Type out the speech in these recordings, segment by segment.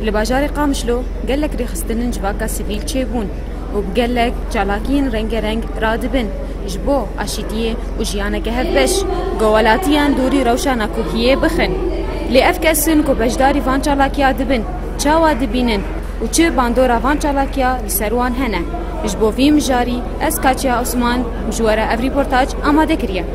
لباجار قامشلو قال لك ريخستنن جواكا سيفيل تشيبون وبقال لك جالاكين رنگ رنگ رادبن جبو اشيتيه وجيانا كهبش قولاتيان دوري روشانا كوكيه بخن لأفكسن كو بجداري فان جالاكيا دبن چاوا دبينن وچه باندورا فان جالاكيا لسروان هنه جبو في مجاري اس كاتشا عثمان مجوره اف ريبورتاج اماده كريه.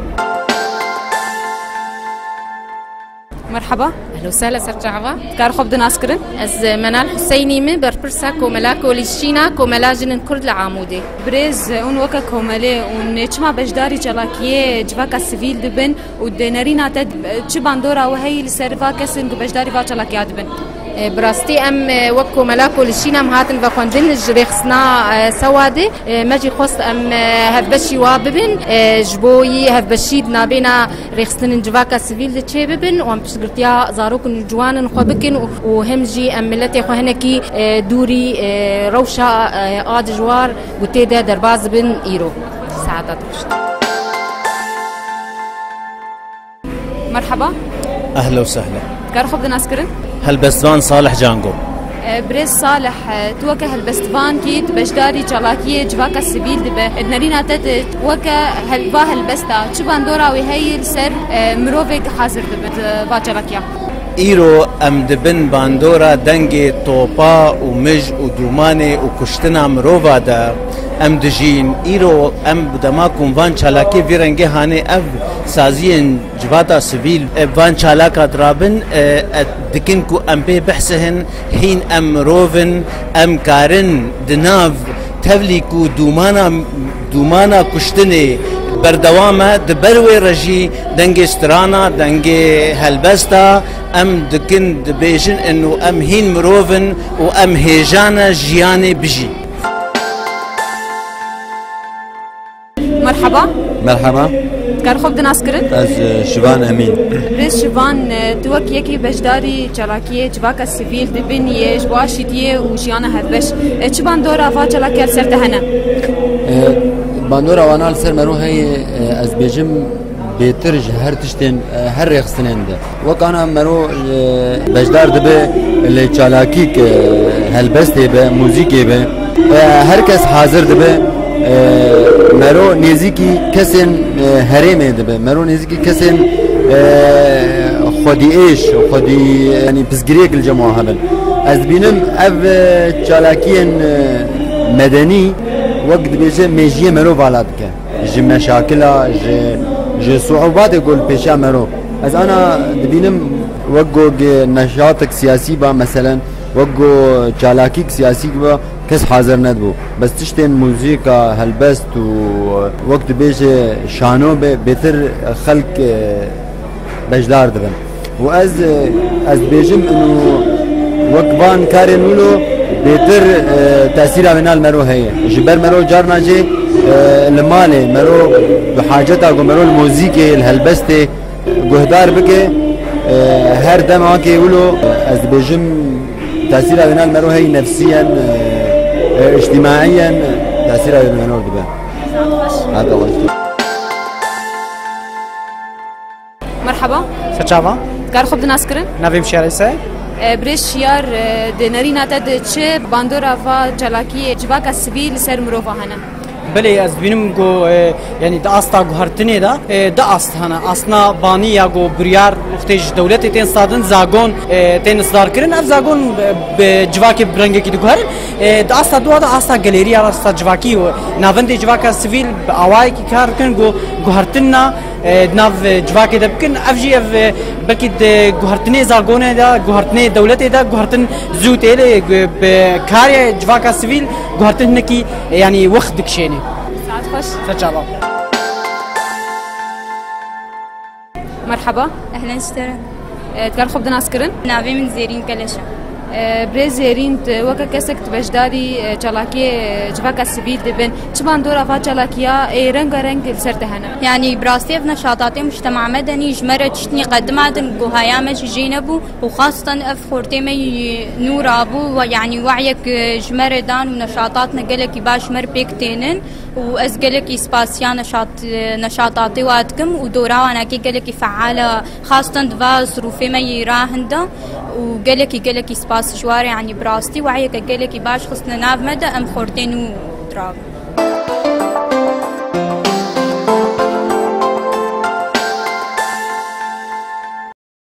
مرحبا اهلا وسهلا سرجعوا كار خب دناسكرن از منال حسيني من بربرسا كوملا كوليشينا كوملا جنن كرد العامودي بريز اون وكا كومله اون چما بجداري جلاكيه جواكا سيفيل دبن ودنرينا تد چ باندورا وهي لسرفا كسن بجداري فا جلاكيه دبن براستي ام وكو ملاكو لشينا مهاتن فخوندن الجريخسنا سوادي ماجي خوست ام هفبشي واببن جبوي هفبشي دنابينا ريخسن جواكا سيفيل دتشي ببن وام بشغرتيا زاروكن جوانن خوبكن وهمجي ام ملتي خوهنكي دوري روشا اد جوار وتيدا درباز بن ايرو سعادات. مرحبا اهلا وسهلا كار خب دناسكرن هلبستفان صالح جانجو بريس صالح توكا هلبستفان كيت بجداري جلاكيه جواكا سبيل دبه ادنرينا تت وكا هلبا هلبستا چبان دورا وهي السر مروفيك حاضر دبه با جلاكيه ايرو ام دبن باندورا دنگي توپا ومج ودوماني وكشتنا مروفا دا ام دجين ايرو ام بدماكم فان چالاكي فيرنگي هاني اف سازين جواتا سيفيل فان چالاكا درابن دكنكو ام بي بحسهن حين ام روفن ام كارن دناف تبليكو دومانا كشتني بردوامه دبروي رجي دنگي سترانا دنگي هلبستا ام دكن دبيجن انه ام هين مروفن وام هيجانا جياني بجي. مرحبا مرحبا كار خب دناسكرن از شوان امين بريس شوان توك يكي بجداري جلاكيه جواكا سيفيل دبن يج واشيتيه وجيانا هربش چبان دورا فا جلاكيه سرتهنا باندورا وانال سر مرو هي از بيجم بيترج هر تشتين هر ريخستنين ده وكانا مرو بجدار دبه اللي چالاكيك هلبسته به موزيكي به هر کس حاضر دبه مرو نزیکی کسین هرمه دبه مرو نزیکی کسین خودی ایش خودی یعنی پسگریک الجماعه هبن از بینم اف چالاکین مدنی وقت بیشه میجیه مرو والد که ج مشاکل ج صعوبات گل پیشا مرو از انا بینم وقت نشاطك سیاسی با مثلا وقت چالاکیک سیاسی با کس حاضر ندبو بس تشتين موسيقى هلبست ووقت بيجي شانو بيتر خلق بجدار دبن از بيجم انه وقبان كارين ولو بيتر تأثير من المرو هي جبر مرو جارنا جي المالي مرو بحاجتها مرو الموسيقى الهلبستي جهدار بكي هر دم هاكي ولو از بيجم تأثير من المرو هي نفسيا اجتماعيا تأثير على المنور دبا هذا هو. مرحبا سچاوا كار خب دناسكرن نویم شهرسه بريش شيار دنرينا تد چه باندورا فا جلاكيه جواكا سيفيل سر مروفا هنا بله از بینم گو یعنی دا استا گو هرتنی دا است هنا اسنا بانی یا گو بریار وقتیج دولت تین سادن زاگون تین اصدار کرن اف زاگون به جواکی برنگی کی دو هر دا استا دو دا استا گالری استا جواکی ناوند جواکا سیویل اوای کی کار کن گو هرتنا ناف جواکی دبکن افجی اف بلکی گو هرتنی زاگون دا گو هرتنی دولت دا گو هرتن زوتیل به کار جواکا سیویل گو هرتن کی یعنی وقت دکشینی خوش تجربة. مرحبا اهلا سترا تكار خب دناسكرن ناوي من زيرين كلاشا بريز زيرين وكا كسك بجداري جلاكي جواكا سبيل دبن چبان دورا فا جلاكيا رنگ رنگ سرتهنا يعني براستي في نشاطات مجتمع مدني جمرة تشتني قدمات جوهايا مش جينبو وخاصة اف خورتي مي نور ابو ويعني وعيك جمرة دان ونشاطاتنا قالك باش مر بيكتينن وازقلك اسباسيا نشاطاتي واتكم ودورا وانا كي قالك فعالة خاصة دفا ظروفي مي راهندا وقالك اسباس راس جواري يعني براستي وعيك قالك باش خصنا ناف مدى أم خورتين ودراب